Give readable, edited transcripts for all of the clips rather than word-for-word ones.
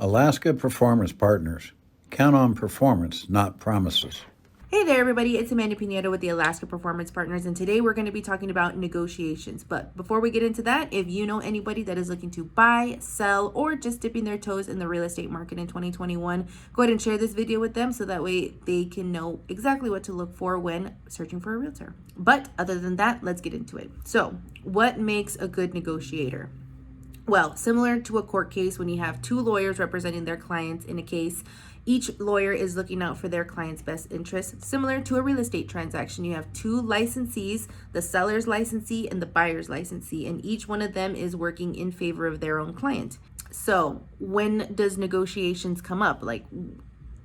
Alaskan Performance Partners. Count on performance, not promises. Hey there, everybody. It's Amanda Pineda with the Alaskan Performance Partners, and today we're going to be talking about negotiations. But before we get into that, if you know anybody that is looking to buy, sell, or just dipping their toes in the real estate market in 2021, go ahead and share this video with them so that way they can know exactly what to look for when searching for a realtor. But other than that, let's get into it. So, what makes a good negotiator? Well, similar to a court case, when you have two lawyers representing their clients in a case, each lawyer is looking out for their client's best interest. Similar to a real estate transaction, you have two licensees, the seller's licensee and the buyer's licensee, and each one of them is working in favor of their own client. So when does negotiations come up? Like,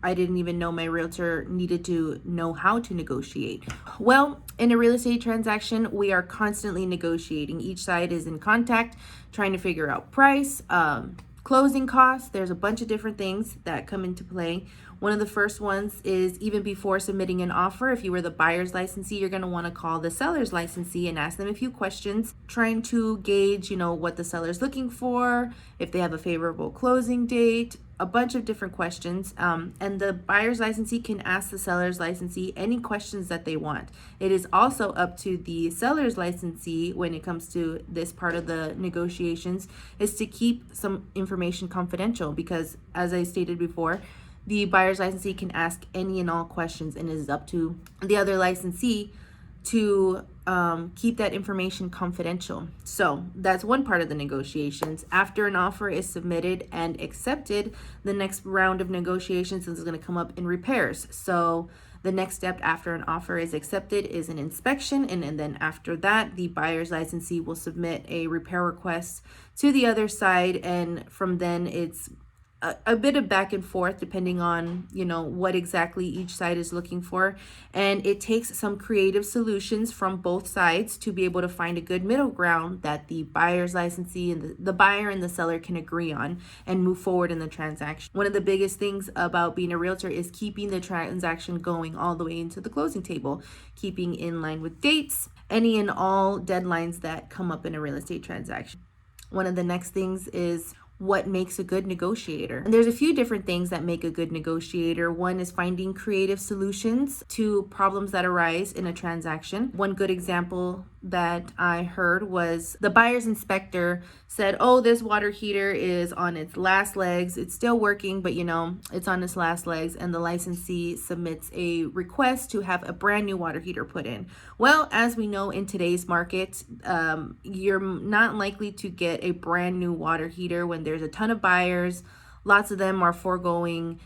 I didn't even know my realtor needed to know how to negotiate. Well, in a real estate transaction, we are constantly negotiating. Each side is in contact, trying to figure out price, closing costs. There's a bunch of different things that come into play. One of the first ones is even before submitting an offer, if you were the buyer's licensee, you're going to want to call the seller's licensee and ask them a few questions, trying to gauge, what the seller's looking for, if they have a favorable closing date, a bunch of different questions. And the buyer's licensee can ask the seller's licensee any questions that they want. It is also up to the seller's licensee when it comes to this part of the negotiations is to keep some information confidential because, as I stated before, the buyer's licensee can ask any and all questions, and it is up to the other licensee to keep that information confidential. So that's one part of the negotiations. After an offer is submitted and accepted, the next round of negotiations is going to come up in repairs. So the next step after an offer is accepted is an inspection, and then after that, the buyer's licensee will submit a repair request to the other side, and from then it's a bit of back and forth depending on what exactly each side is looking for, and it takes some creative solutions from both sides to be able to find a good middle ground that the buyer's licensee and the buyer and the seller can agree on and move forward in the transaction. One of the biggest things about being a realtor is keeping the transaction going all the way into the closing table, keeping in line with dates, any and all deadlines that come up in a real estate transaction. One of the next things is what makes a good negotiator. And there's a few different things that make a good negotiator. One is finding creative solutions to problems that arise in a transaction. One good example that I heard was the buyer's inspector said, oh, this water heater is on its last legs. It's still working, but it's on its last legs. And the licensee submits a request to have a brand new water heater put in. Well, as we know in today's market, you're not likely to get a brand new water heater when there's a ton of buyers. Lots of them are foregoing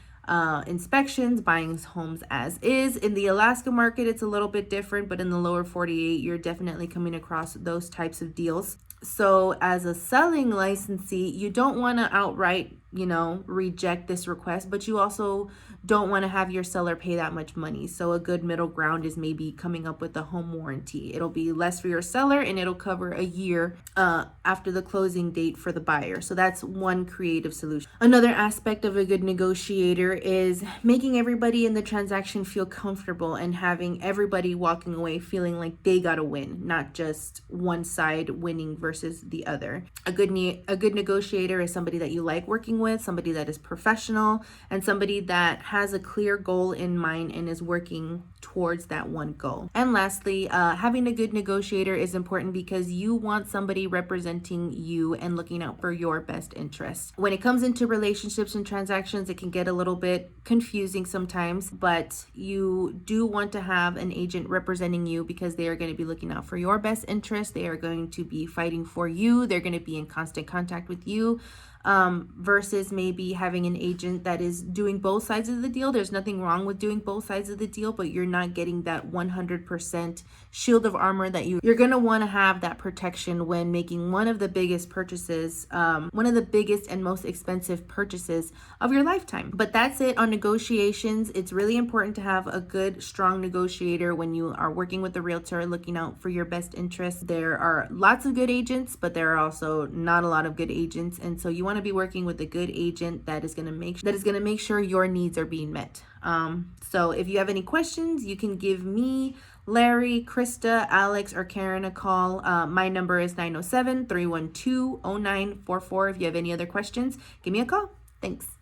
inspections, buying homes as is. In the Alaska market, it's a little bit different, but in the lower 48, you're definitely coming across those types of deals. So as a selling licensee, you don't want to outright, reject this request, but you also don't want to have your seller pay that much money. So a good middle ground is maybe coming up with a home warranty. It'll be less for your seller and it'll cover a year after the closing date for the buyer. So that's one creative solution. Another aspect of a good negotiator is making everybody in the transaction feel comfortable and having everybody walking away feeling like they got to win, not just one side winning versus the other. A good negotiator is somebody that you like working with, somebody that is professional, and somebody that has a clear goal in mind and is working towards that one goal. And lastly, having a good negotiator is important because you want somebody representing you and looking out for your best interests. When it comes into relationships and transactions, it can get a little bit confusing sometimes, but you do want to have an agent representing you because they are going to be looking out for your best interests. They are going to be fighting for you. They're going to be in constant contact with you. Versus maybe having an agent that is doing both sides of the deal. There's nothing wrong with doing both sides of the deal, but you're not getting that 100% shield of armor that you're going to want to have that protection when making one of the biggest purchases, one of the biggest and most expensive purchases of your lifetime. But that's it on negotiations. It's really important to have a good, strong negotiator when you are working with a realtor, looking out for your best interests. There are lots of good agents, but there are also not a lot of good agents. And so you want to be working with a good agent that is going to make sure your needs are being met. So if you have any questions, you can give me, Larry, Krista, Alex, or Karen a call. My number is 907-312-0944. If you have any other questions, give me a call. Thanks.